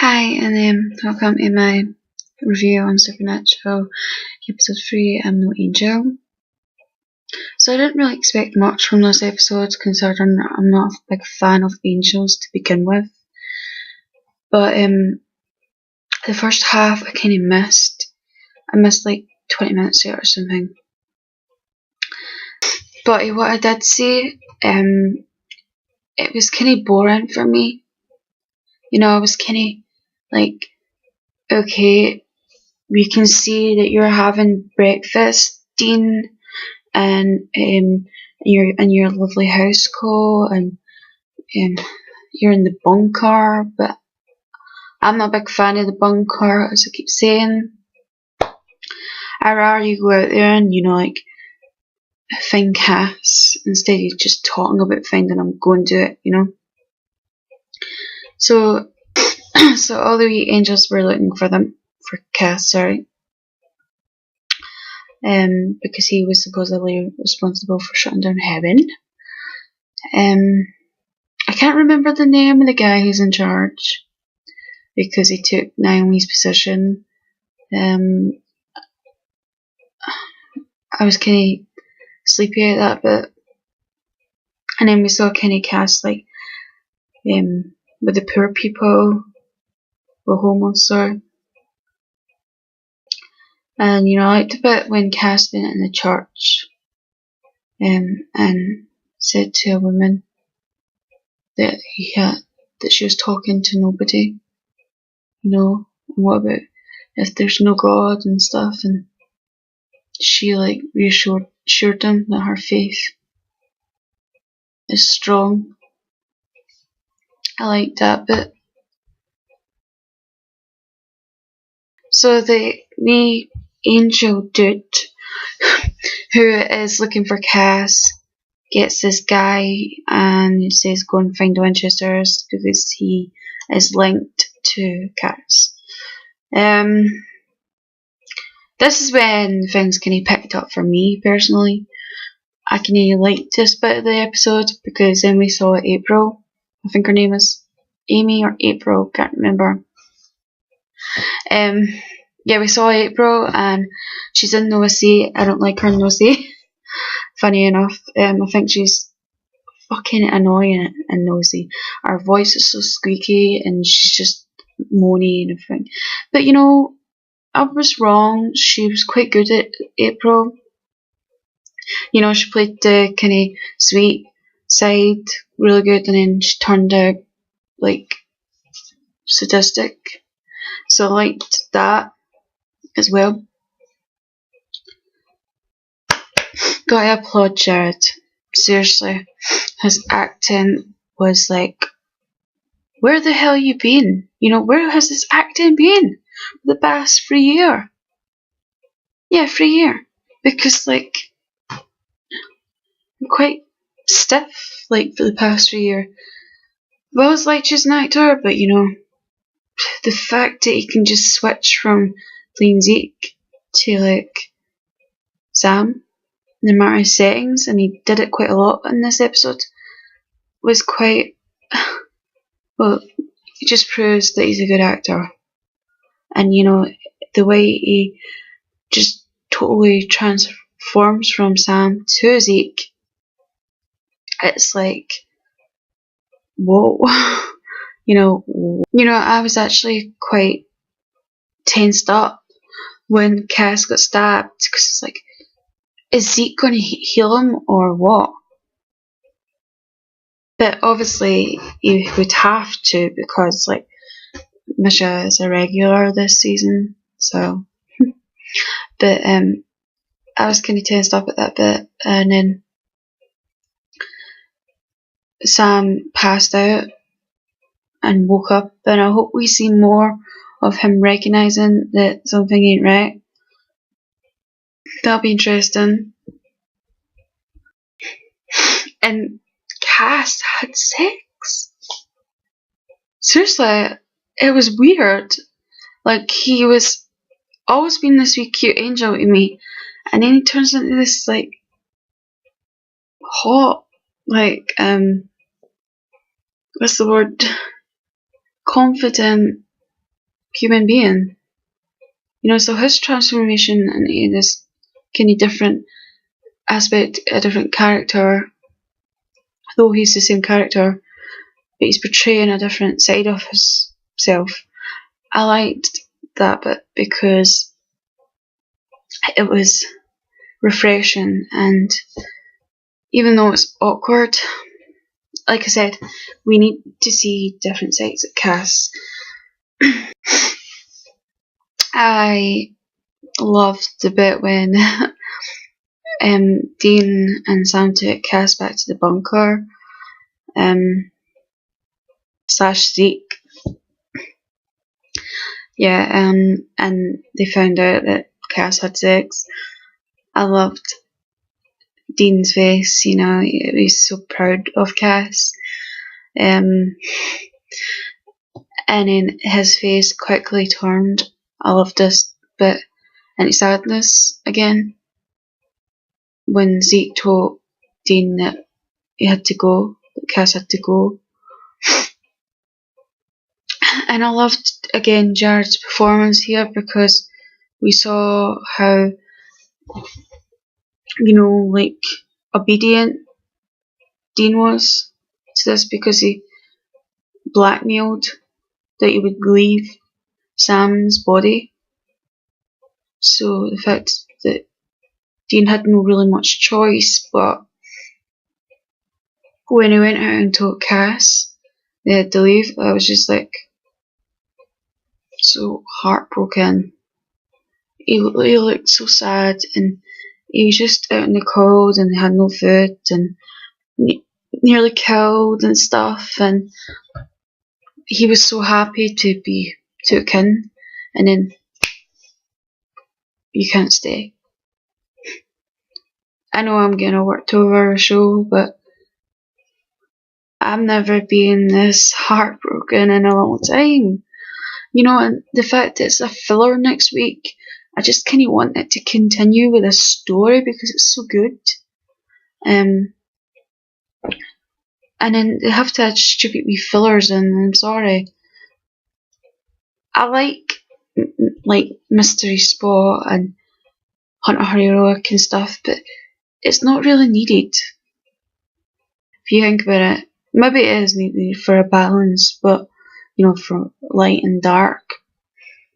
Hi, and welcome to my review on Supernatural episode 3, I'm No Angel. So I didn't really expect much from this episode, considering I'm not a big fan of angels to begin with. But the first half I kind of missed. I missed like 20 minutes of it or something. But what I did see, it was kind of boring for me. I was kind of like, okay, we can see that you're having breakfast, Dean, and you're in your lovely house call, and you're in the bunker, but I'm not a big fan of the bunker, as I keep saying. I'd rather you go out there and find Cass instead of just talking about finding them. Go and do it. So so all the wee angels were looking for Cass, sorry. Because he was supposedly responsible for shutting down heaven. I can't remember the name of the guy who's in charge, because he took Naomi's position. I was kind of sleepy at that bit. And then we saw Kenny Cass with the poor people, the homeless, sorry. And I liked a bit when Cass went in the church and said to a woman that she was talking to nobody. What about if there's no God and stuff? And she reassured him that her faith is strong. I liked that bit. So the wee angel dude who is looking for Cass gets this guy and he says go and find the Winchesters because he is linked to Cass. This is when things kind of picked up for me personally. I kind of liked this bit of the episode because then we saw April. I think her name is Amy or April, can't remember. We saw April and she's in Nosy. I don't like her Nosy. Funny enough, I think she's fucking annoying and Nosy. Her voice is so squeaky and she's just moany and everything. But I was wrong. She was quite good at April. She played the kind of sweet side really good, and then she turned out sadistic. So I liked that as well. Gotta applaud Jared. Seriously, his acting was where the hell you been? Where has this acting been for the past 3 years? Yeah, 3 years. Because I'm quite stiff for the past 3 years. Well, it's she's an actor, but the fact that he can just switch from playing Zeke to Sam, no matter his settings, and he did it quite a lot in this episode, was quite, well, it just proves that he's a good actor. And the way he just totally transforms from Sam to Zeke, it's whoa. I was actually quite tensed up when Cass got stabbed, because it's is Zeke going to heal him or what? But obviously he would have to, because Misha is a regular this season, so. But I was kind of tensed up at that bit, and then Sam passed out and woke up, and I hope we see more of him recognising that something ain't right. That'll be interesting. And Cass had sex. Seriously, it was weird. He was always been this wee cute angel to me, and then he turns into this hot, what's the word? Confident human being. You know, so his transformation into this kind of different aspect, a different character, though he's the same character, but he's portraying a different side of himself. I liked that bit because it was refreshing, and even though it's awkward, like I said, we need to see different sides of Cass. I loved the bit when Dean and Sam took Cass back to the bunker, slash Zeke. Yeah, and they found out that Cass had sex. I loved Dean's face, you know, he was so proud of Cass. And then his face quickly turned. I loved this bit into sadness again when Zeke told Dean that he had to go, that Cass had to go. And I loved again Jared's performance here because we saw how, you know, like obedient Dean was to this, because he blackmailed that he would leave Sam's body. So the fact that Dean had no really much choice, but when he went out and told Cass they had to leave, I was just like so heartbroken. He looked so sad, and he was just out in the cold and they had no food and nearly killed and stuff, and he was so happy to be took in, and then you can't stay. I know I'm getting a worked over show, but I've never been this heartbroken in a long time. You know, and the fact that it's a filler next week, I just kind of want it to continue with a story because it's so good. And then they have to add stupid wee fillers in. I'm sorry. I like Mystery Spot and Hunter Heroic and stuff, but it's not really needed. If you think about it, maybe it is needed for a balance, but you know, for light and dark.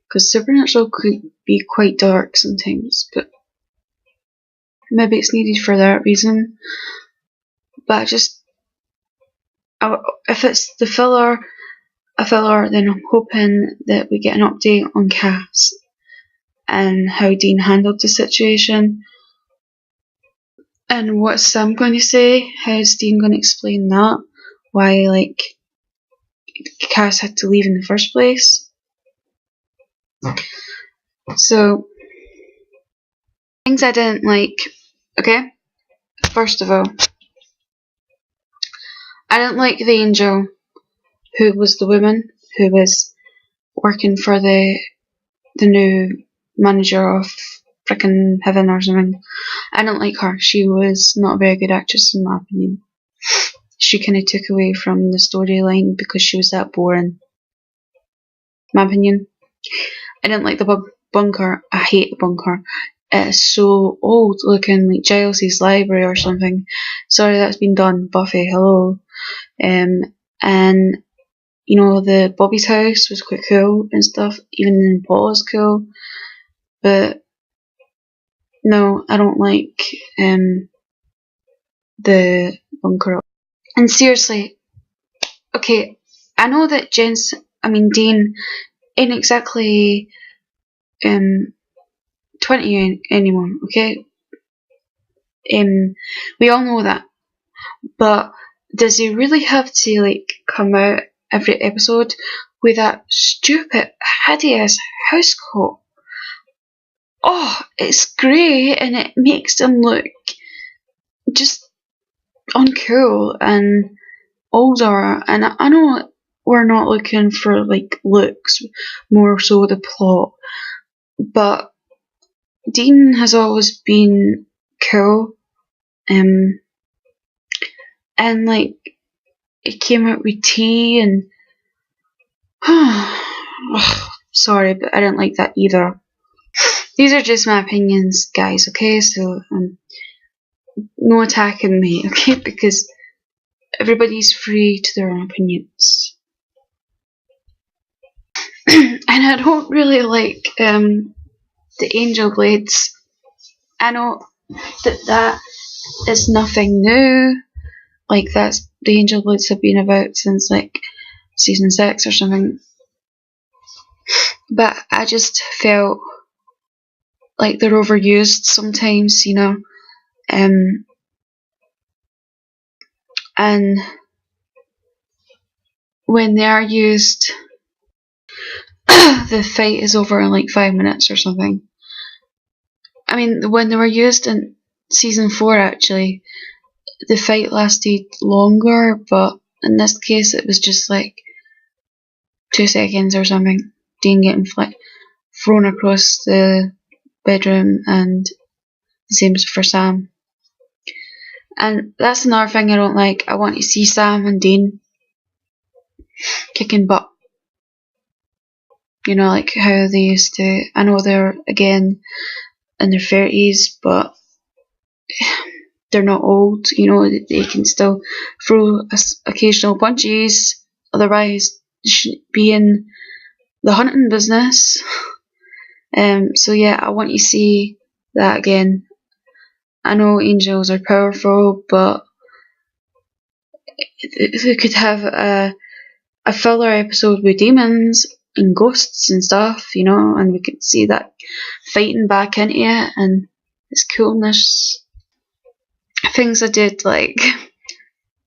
Because Supernatural could be quite dark sometimes, but maybe it's needed for that reason. But if it's a filler, then I'm hoping that we get an update on Cass and how Dean handled the situation. And what's Sam going to say? How's Dean going to explain that? Why, like, Cass had to leave in the first place? So, things I didn't like. Okay? First of all, I didn't like the angel who was the woman who was working for the new manager of frickin' Heaven or something. I didn't like her. She was not a very good actress in my opinion. She kind of took away from the storyline because she was that boring. My opinion. I didn't like the bunker. I hate the bunker. It's so old looking, like Giles's library or something. Sorry, that's been done. Buffy, hello. And you know, the Bobby's house was quite cool and stuff. Even in Paula's cool, but no, I don't like the bunker. And seriously, okay, I know that Dean ain't exactly 20 anymore. Okay, we all know that, but does he really have to like come out every episode with that stupid hideous house coat? Oh, it's grey and it makes him look just uncool and older. And I know we're not looking for like looks, more so the plot, but Dean has always been cool, and like it came out with tea and sorry, but I didn't like that either. These are just my opinions, guys, okay? So, no attacking me, okay? Because everybody's free to their own opinions. And I don't really like the Angel Blades. I know that is nothing new. Like, that's the Angel Blades have been about since like season 6 or something. But I just felt like they're overused sometimes, you know. And when they are used, the fight is over in like 5 minutes or something. I mean, when they were used in season 4, actually, the fight lasted longer, but in this case, it was just like 2 seconds or something. Dean getting thrown across the bedroom, and the same for Sam. And that's another thing I don't like. I want to see Sam and Dean kicking butt. You know, like how they used to. I know they're again in their 30s, but they're not old. You know, they can still throw occasional punches. Otherwise, they shouldn't be in the hunting business. So yeah, I want to see that again. I know angels are powerful, but they could have a filler episode with demons and ghosts and stuff, you know, and we could see that fighting back into it and its coolness. Things I did like.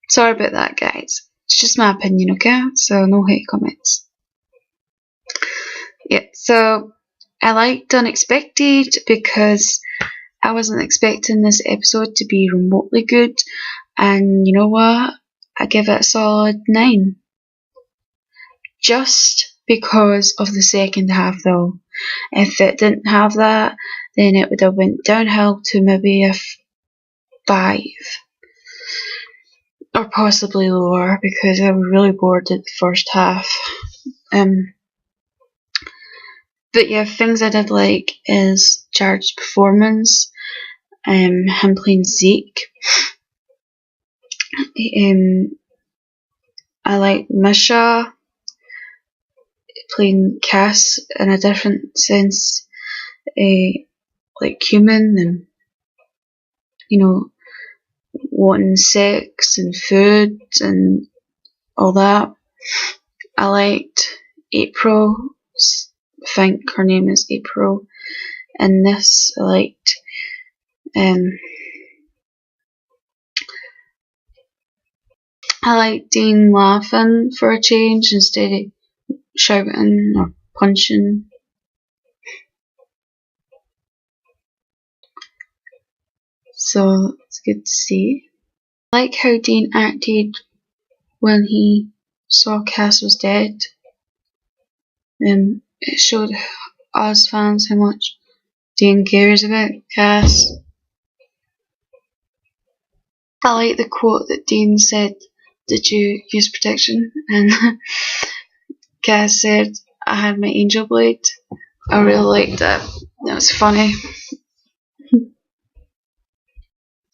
Sorry about that, guys. It's just my opinion, okay? So no hate comments. Yeah, so I liked Unexpected because I wasn't expecting this episode to be remotely good, and you know what? I give it a solid 9. Just because of the second half, though. If it didn't have that, then it would have went downhill to maybe a 5. Or possibly lower, because I was really bored at the first half. But yeah, things I did like is Jared's performance, him playing Zeke. I like Misha playing Cass in a different sense, like human, and you know, wanting sex and food and all that. I liked April. I think her name is April. In this, I liked Dean laughing for a change instead of shouting or punching. So it's good to see. I like how Dean acted when he saw Cass was dead. It showed us fans how much Dean cares about Cass. I like the quote that Dean said, "Did you use protection?" And Cass said, "I had my angel blade." I really liked that. That was funny.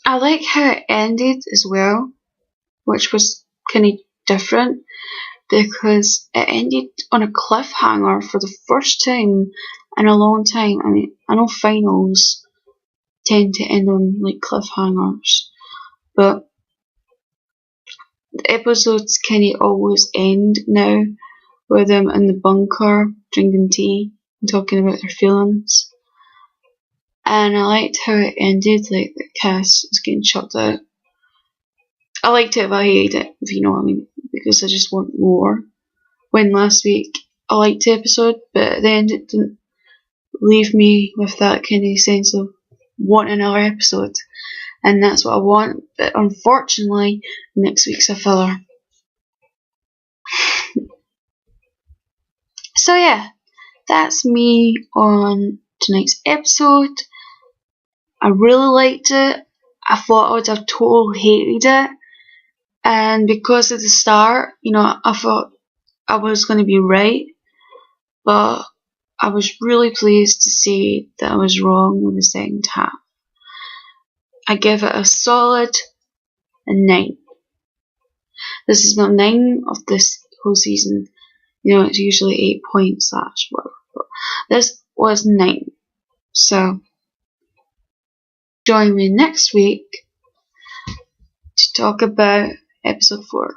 I like how it ended as well, which was kind of different because it ended on a cliffhanger for the first time in a long time. I mean, I know finals tend to end on like cliffhangers, but the episodes kind of always end now with them in the bunker drinking tea and talking about their feelings. And I liked how it ended, like the Cass was getting chucked out. I liked it, but I hated it, if you know what I mean, because I just want more. When last week I liked the episode, but at the end it didn't leave me with that kind of sense of wanting another episode. And that's what I want, but unfortunately, next week's a filler. So yeah, that's me on tonight's episode. I really liked it. I thought I would have totally hated it. And because of the start, you know, I thought I was going to be right. But I was really pleased to see that I was wrong with the second half. I give it a solid 9. This is my 9 of this whole season. You know, it's usually 8 points slash whatever. But this was 9. So, join me next week to talk about episode 4.